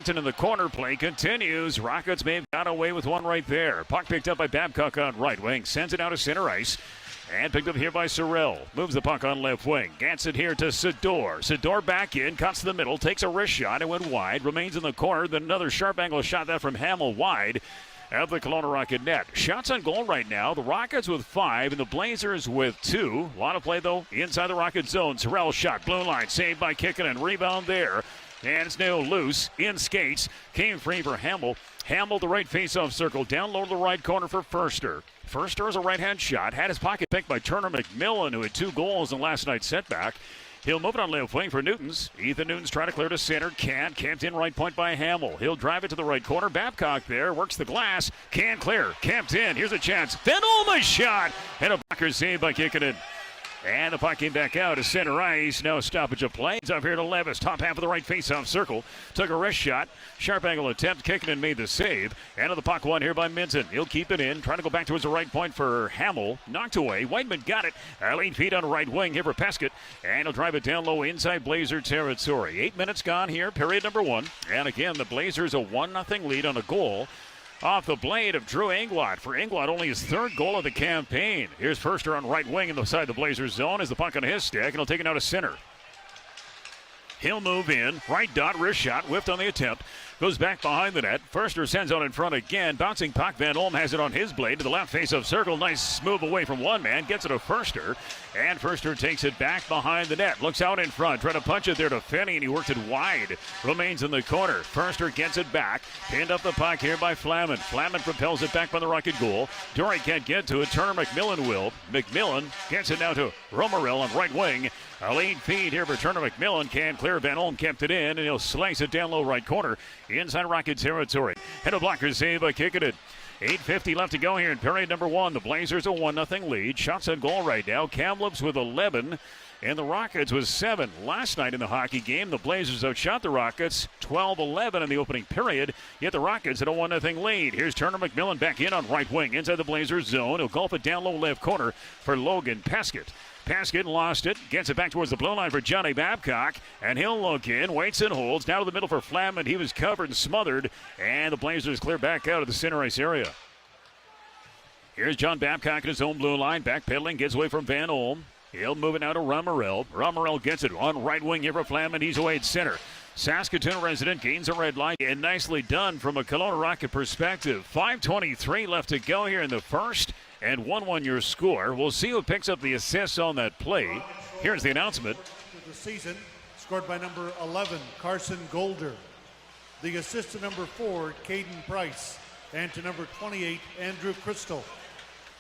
In the corner, play continues. Rockets may have got away with one right there. Puck picked up by Babcock on right wing. Sends it out to center ice. And picked up here by Sorrell. Moves the puck on left wing. Gets it here to Sador. Sador back in. Cuts to the middle. Takes a wrist shot and went wide. Remains in the corner. Then another sharp angle shot that from Hamill wide of the Kelowna Rocket net. Shots on goal right now. The Rockets with 5 and the Blazers with 2. A lot of play, though, inside the Rocket zone. Sorrell shot. Blue line. Saved by Kikkonen. Rebound there. And it's now loose. In skates. Came free for Hamill. Hamill the right face-off circle. Down low to the right corner for Furster. Furster is a right-hand shot. Had his pocket picked by Turner McMillan, who had 2 goals in last night's setback. He'll move it on left wing for Newtons. Ethan Newtons trying to clear to center. Can't. Camped in right point by Hamill. He'll drive it to the right corner. Babcock there. Works the glass. Can't clear. Camped in. Here's a chance. Van Olma shot. And a blocker saved by Kikkonen. And the puck came back out to center ice. No stoppage of play. It's up here to Levis. Top half of the right face-off circle. Took a wrist shot. Sharp angle attempt. Kikkonen made the save. And the puck won here by Minton. He'll keep it in. Trying to go back towards the right point for Hamill. Knocked away. Whiteman got it. Late feet on right wing here for Peskett. And he'll drive it down low inside Blazer territory. 8 minutes gone here. Period number 1. And again, the Blazers a 1-0 lead on a goal off the blade of Drew Englot. For Englot, only his 3rd goal of the campaign. Here's Furster on right wing inside the Blazers zone as the puck on his stick, and he'll take it out to center. He'll move in. Right dot, wrist shot, whiffed on the attempt. Goes back behind the net. Furster sends out in front again. Bouncing puck. Van Olm has it on his blade to the left face of circle. Nice move away from one man. Gets it to Furster. And Furster takes it back behind the net. Looks out in front. Trying to punch it there to Finney, and he worked it wide. Remains in the corner. Furster gets it back. Pinned up the puck here by Flaman. Flaman propels it back by the Rocket goal. Dory can't get to it. Turner McMillan will. McMillan gets it now to Romarell on right wing. A lead feed here for Turner McMillan. Can't clear. Van Olm kept it in, and he'll slice it down low right corner. Inside Rocket territory. Head of blocker save by Kikkonen. 8:50 left to go here in period number 1. The Blazers a 1-0 lead. Shots on goal right now. Kamloops with 11. And the Rockets with 7. Last night in the hockey game, the Blazers outshot the Rockets 12-11 in the opening period. Yet the Rockets had a 1-0 lead. Here's Turner McMillan back in on right wing inside the Blazers zone. He'll golf it down low left corner for Logan Peskett. Peskett lost it, gets it back towards the blue line for Johnny Babcock, and he'll look in, waits and holds, down to the middle for Flaman. He was covered and smothered, and the Blazers clear back out of the center ice area. Here's John Babcock in his own blue line, backpedaling, gets away from Van Olm. He'll move it now to Romarell. Romarell gets it on right wing here for Flaman. He's away at center. Saskatoon resident gains a red line, and nicely done from a Kelowna Rocket perspective. 5:23 left to go here in the first, and 1-1 your score. We'll see who picks up the assists on that play. Here's the announcement. The season scored by number 11, Carson Golder. The assist to number 4, Caden Price. And to number 28, Andrew Crystal.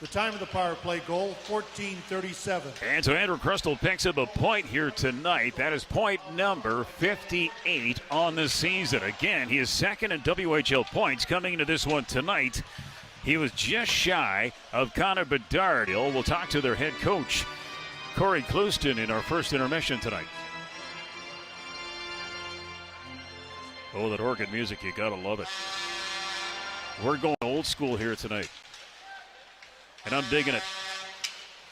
The time of the power play goal, 14:37. And so Andrew Crystal picks up a point here tonight. That is point number 58 on the season. Again, he is second in WHL points coming into this one tonight. He was just shy of Connor Bedard. We'll talk to their head coach, Corey Clouston, in our first intermission tonight. Oh, that organ music, you gotta love it. We're going old school here tonight, and I'm digging it.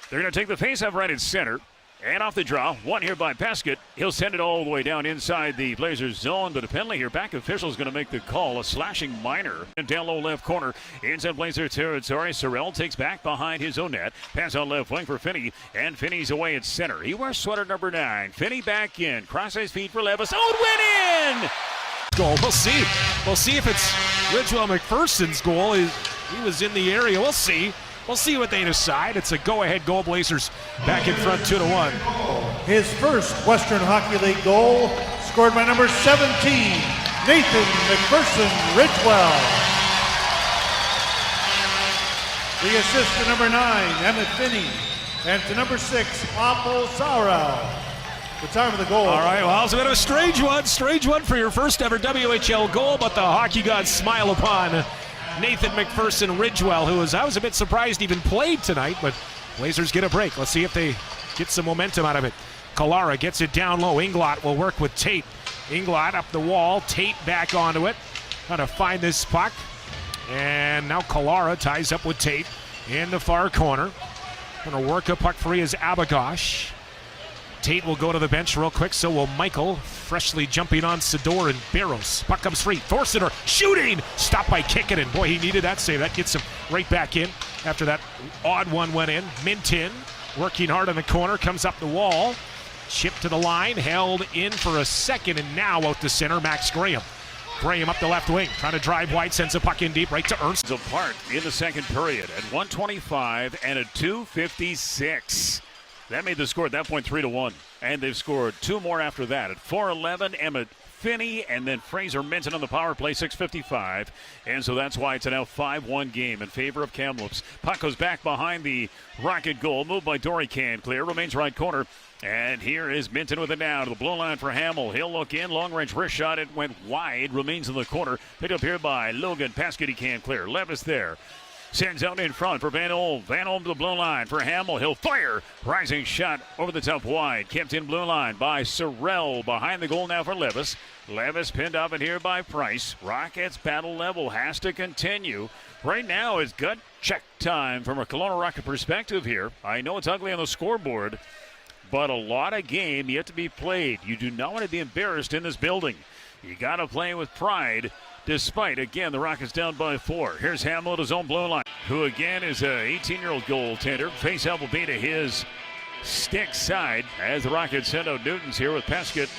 They're going to take the faceoff right at center. And off the draw, one here by Peskett. He'll send it all the way down inside the Blazers zone, but a penalty here. Back official's going to make the call, a slashing minor. And down low left corner, inside Blazer territory. Sorrell takes back behind his own net. Pass on left wing for Finney, and Finney's away at center. He wears sweater number 9. Finney back in, cross-ice feed for Levis. Oh, it went in! Goal. We'll see. We'll see if it's Ridgewell McPherson's goal. He was in the area. We'll see. We'll see what they decide. It's a go-ahead goal. Blazers back in front 2-1. His first Western Hockey League goal scored by number 17, Nathan McPherson Ridgewell. The assist to number 9, Emmett Finney. And to number 6, Apple Sarau. The time of the goal. All right, well, it's a bit of a strange one for your first ever WHL goal, but the hockey gods smile upon Nathan McPherson Ridgewell, I was a bit surprised even played tonight, but Blazers get a break. Let's see if they get some momentum out of it. Kalara gets it down low. Englot will work with Tate. Englot up the wall. Tate back onto it. Trying to find this puck. And now Kalara ties up with Tate in the far corner. Going to work a puck free is Abagosh. Tate will go to the bench real quick, so will Michael. Freshly jumping on Sador and Barros. Puck comes free. Thorsider shooting! Stopped by Kikkonen. Boy, he needed that save. That gets him right back in after that odd one went in. Minton working hard in the corner. Comes up the wall. Chipped to the line. Held in for a second, and now out to center. Max Graham. Graham up the left wing. Trying to drive wide. Sends a puck in deep right to Ernst. Apart in the second period at 1:25 and a 2:56. That made the score at that point 3-1. And they've scored two more after that. At 4:11, Emmett Finney and then Fraser Minton on the power play, 6:55. And so that's why it's a now 5-1 game in favor of Kamloops. Puck goes back behind the Rocket goal. Moved by Dory Can. Clear. Remains right corner. And here is Minton with it now to the blue line for Hamill. He'll look in. Long range wrist shot. It went wide. Remains in the corner. Picked up here by Logan. Peskett, he can't clear. Levis there. Sends out in front for Van Olm. Van Olm to the blue line for Hamill. He'll fire. Rising shot over the top wide. Kept in blue line by Sorrell. Behind the goal now for Levis. Levis pinned up in here by Price. Rockets battle level has to continue. Right now is gut check time from a Kelowna Rocket perspective here. I know it's ugly on the scoreboard, but a lot of game yet to be played. You do not want to be embarrassed in this building. You got to play with pride. Despite, again, the Rockets down by 4. Here's Hamill at his own blue line, who again is an 18-year-old goaltender. Faceoff will be to his stick side as the Rockets send out Newtons here with Peskett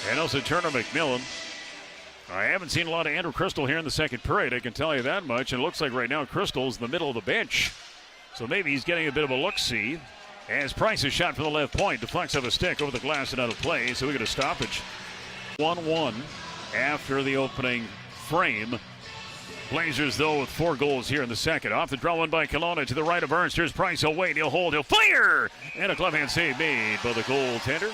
and also Turner McMillan. I haven't seen a lot of Andrew Crystal here in the second period, I can tell you that much. And it looks like right now Crystal's in the middle of the bench. So maybe he's getting a bit of a look-see. As Price is shot from the left point, deflects of a stick over the glass and out of play. So we get a stoppage. 1-1 after the opening frame. Blazers, though, with 4 goals here in the second. Off the draw one by Kelowna to the right of Ernst. Here's Price. He'll wait. He'll hold. He'll fire! And a glove hand save made by the goaltender.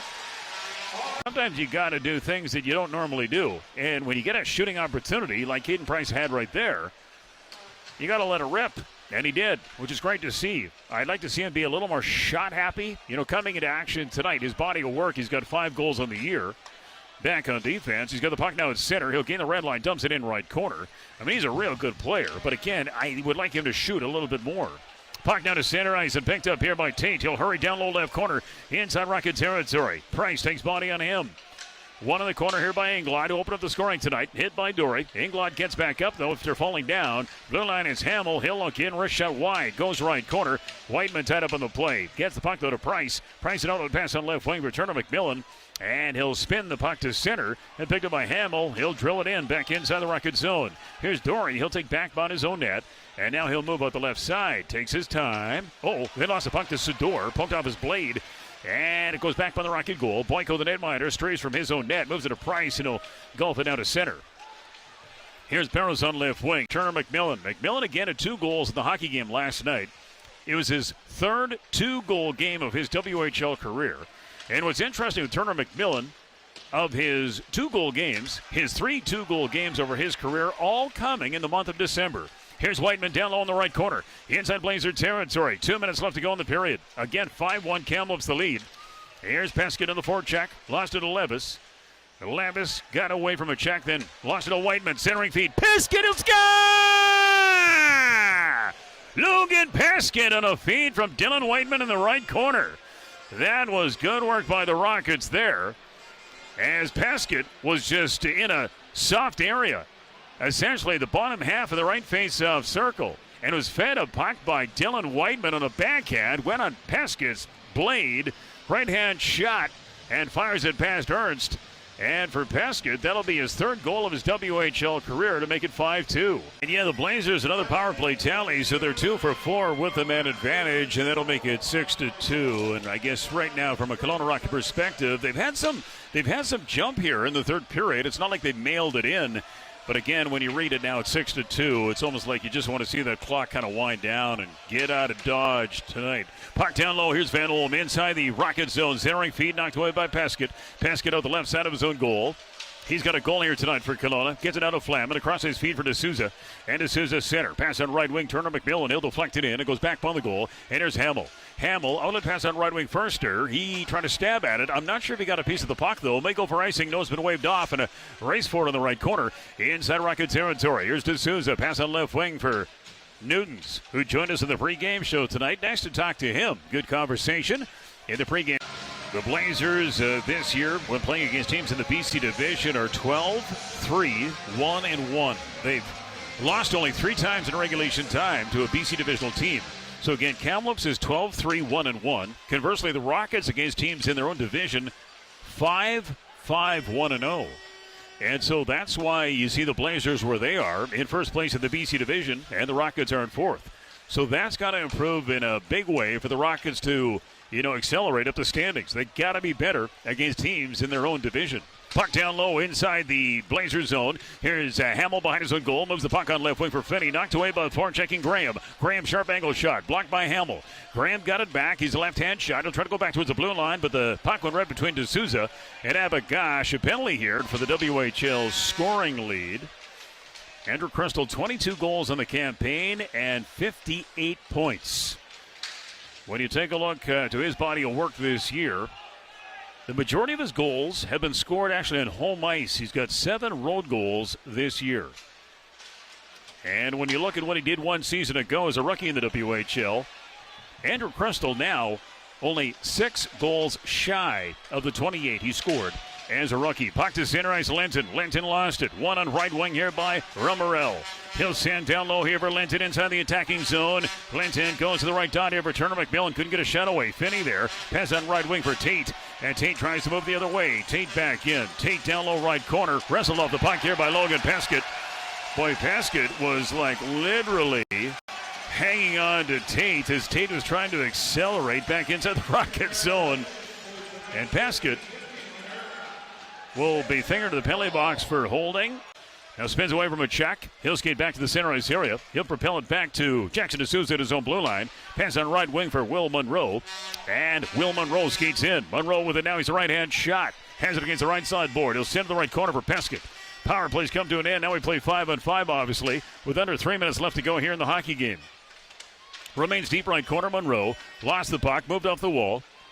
Sometimes you got to do things that you don't normally do. And when you get a shooting opportunity like Caden Price had right there, you got to let it rip. And he did, which is great to see. I'd like to see him be a little more shot happy. You know, coming into action tonight, his body will work. He's got 5 goals on the year. Back on defense. He's got the puck now at center. He'll gain the red line, dumps it in right corner. I mean, he's a real good player. But again, I would like him to shoot a little bit more. Puck down to center ice and picked up here by Tate. He'll hurry down low left corner inside Rocket territory. Price takes body on him. One in the corner here by Englot to open up the scoring tonight. Hit by Dory. Englot gets back up, though, if they're falling down. Blue line is Hamill. He'll look in. Wrist shot wide. Goes right corner. Whiteman tied up on the play. Gets the puck, though, to Price. Price an outlet pass on left wing. Return to McMillan. And he'll spin the puck to center. And picked up by Hamill. He'll drill it in back inside the Rocket zone. Here's Dory. He'll take back on his own net. And now he'll move out the left side. Takes his time. Oh, they lost the puck to Sador. Poked off his blade. And it goes back by the Rocket goal. Boyko, the netminder, strays from his own net. Moves it to Price, and he'll golf it down to center. Here's Barros on left wing. Turner McMillan. McMillan again at 2 goals in the hockey game last night. It was his 3rd 2-goal game of his WHL career. And what's interesting with Turner McMillan, of his 2-goal games, his 3 2-goal games over his career, all coming in the month of December. Here's Whiteman down low in the right corner. Inside Blazer territory. 2 minutes left to go in the period. Again, 5-1 Kamloops the lead. Here's Peskett in the forecheck. Lost it to Levis. Levis got away from a check, then lost it to Whiteman. Centering feed. Peskett will score! Logan Peskett on a feed from Dylan Whiteman in the right corner. That was good work by the Rockets there, as Peskett was just in a soft area. Essentially the bottom half of the right face-off circle, and was fed a puck by Dylan Whiteman on a backhand, went on Peskett's blade, right-hand shot, and fires it past Ernst. And for Peskett, that'll be his 3rd goal of his WHL career to make it 5-2. And yeah, the Blazers another power play tally, so they're 2 for 4 with the man advantage, and that'll make it 6-2. And I guess right now, from a Kelowna Rocket perspective, they've had some jump here in the 3rd period. It's not like they mailed it in. But again, when you read it now at 6-2, it's almost like you just want to see that clock kind of wind down and get out of Dodge tonight. Puck down low. Here's Van Olm inside the Rocket zone. Centering feed knocked away by Peskett. Peskett out the left side of his own goal. He's got a goal here tonight for Kelowna. Gets it out of Flam and across his feed for D'Souza. And D'Souza center. Pass on right wing. Turner McMillan. He'll deflect it in. It goes back on the goal. And here's Hamill. Hamill, outlet pass on right wing Furster. He tried to stab at it. I'm not sure if he got a piece of the puck, though. May go for icing. No, it's been waved off. And a race for it on the right corner. Inside Rocket territory. Here's D'Souza. Pass on left wing for Newtons, who joined us in the pregame show tonight. Nice to talk to him. Good conversation in the pregame. The Blazers this year, when playing against teams in the BC division, are 12-3-1-1. They've lost only 3 times in regulation time to a BC divisional team. So again, Kamloops is 12-3-1-1. Conversely, the Rockets against teams in their own division, 5-5-1-0. And so that's why you see the Blazers where they are in first place in the BC division, and the Rockets are in fourth. So that's got to improve in a big way for the Rockets to, accelerate up the standings. They got to be better against teams in their own division. Puck down low inside the Blazer zone. Here's Hamill behind his own goal. Moves the puck on left wing for Finney. Knocked away by forechecking Graham. Graham, sharp angle shot. Blocked by Hamill. Graham got it back. He's a left-hand shot. He'll try to go back towards the blue line, but the puck went right between D'Souza and Abagash. A penalty here for the WHL scoring lead. Andrew Crystal, 22 goals on the campaign and 58 points. When you take a look to his body of work this year, the majority of his goals have been scored actually on home ice. He's got 7 road goals this year. And when you look at what he did one season ago as a rookie in the WHL, Andrew Crystal now only 6 goals shy of the 28 he scored as a rookie. Puck to center ice, Linton. Linton lost it. One on right wing here by Rumorell. He'll send down low here for Linton inside the attacking zone. Linton goes to the right dot here for Turner. McMillan couldn't get a shot away. Finney there. Pass on right wing for Tate. And Tate tries to move the other way. Tate back in. Tate down low right corner. Wrestled off the puck here by Logan Peskett. Boy, Peskett was like literally hanging on to Tate as Tate was trying to accelerate back inside the Rocket zone. And Peskett will be fingered to the penalty box for holding. Now spins away from a check. He'll skate back to the center ice area. He'll propel it back to Jackson D'Souza at his own blue line. Pass on right wing for Will Monroe. And Will Monroe skates in. Monroe with it now. He's a right-hand shot. Has it against the right side board. He'll send to the right corner for Peskett. Power plays come to an end. Now we play 5-on-5, obviously, with under 3 minutes left to go here in the hockey game. Remains deep right corner. Monroe lost the puck, moved off the wall.